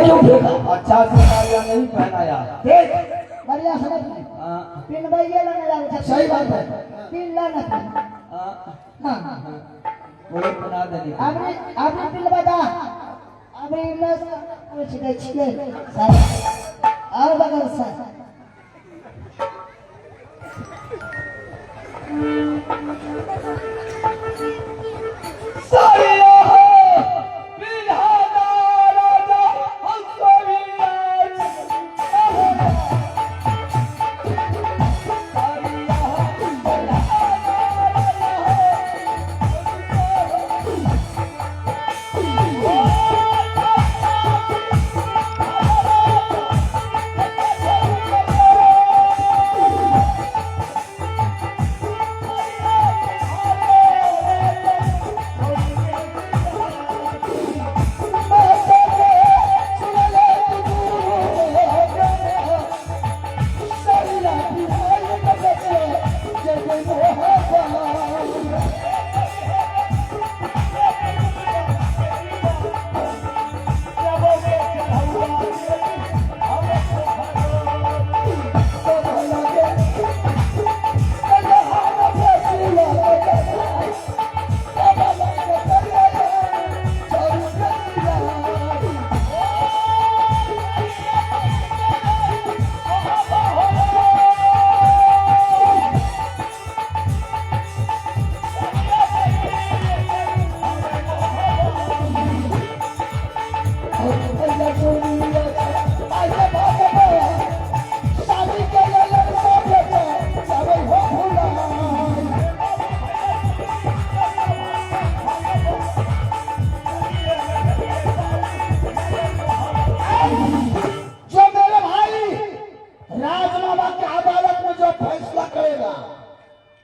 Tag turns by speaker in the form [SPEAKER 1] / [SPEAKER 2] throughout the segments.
[SPEAKER 1] क्यों फेंका?
[SPEAKER 2] अच्छा से साड़ियाँ नहीं पहनाया।
[SPEAKER 1] देख बढ़िया समझ में पिन भाई ये लगने लगा। सही बात है, पिन लाना था। हाँ
[SPEAKER 2] वही बना देनी।
[SPEAKER 1] आपने पिन बता अभी ना कुछ देखिए सर और बगल से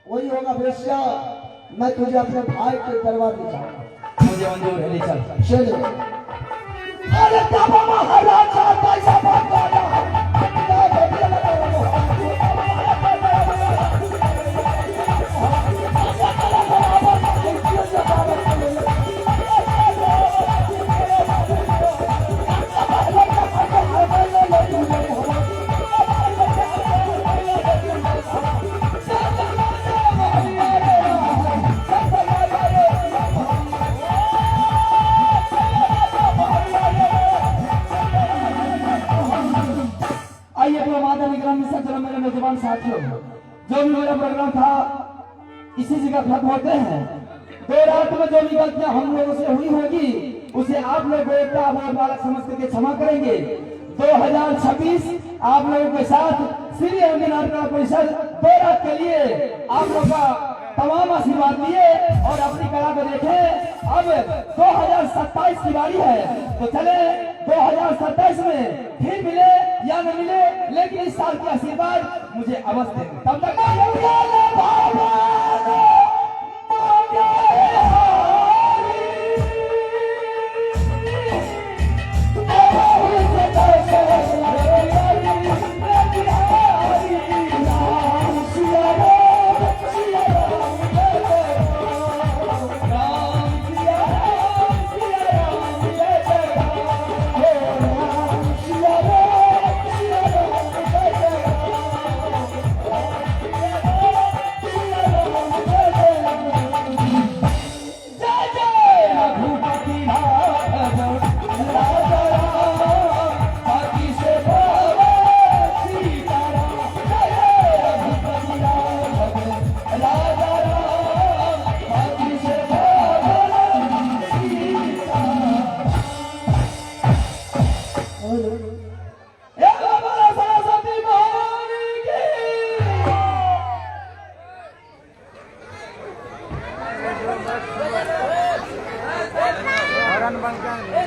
[SPEAKER 1] वही होगा बेसिया। मैं तुझे अपने भाई के दरबार ले जाऊंगा।
[SPEAKER 2] मुझे मंजूर है, ले चल।
[SPEAKER 1] चलो। अरे तब महाराजा कैसा बात कर रहा है?
[SPEAKER 2] साथियों, जो भी मेरा प्रोग्राम था इसी जगह खत्म होते हैं। 2 रात में जो भी गलतियां हम लोगों से हुई होगी उसे आप लोग बेटा और बालक समझ करके क्षमा करेंगे। 2026 आप लोगों के साथ श्री रंगी नाटक परिषद 2 रात के लिए आप लोग का तमाम आशीर्वाद लिए और अपनी कला को देखे। अब 2027 की बारी है, तो चले 2027 में फिर मिले या न मिले, लेकिन इस साल की आशीर्वाद मुझे अवश्य दें। तब तक
[SPEAKER 3] बन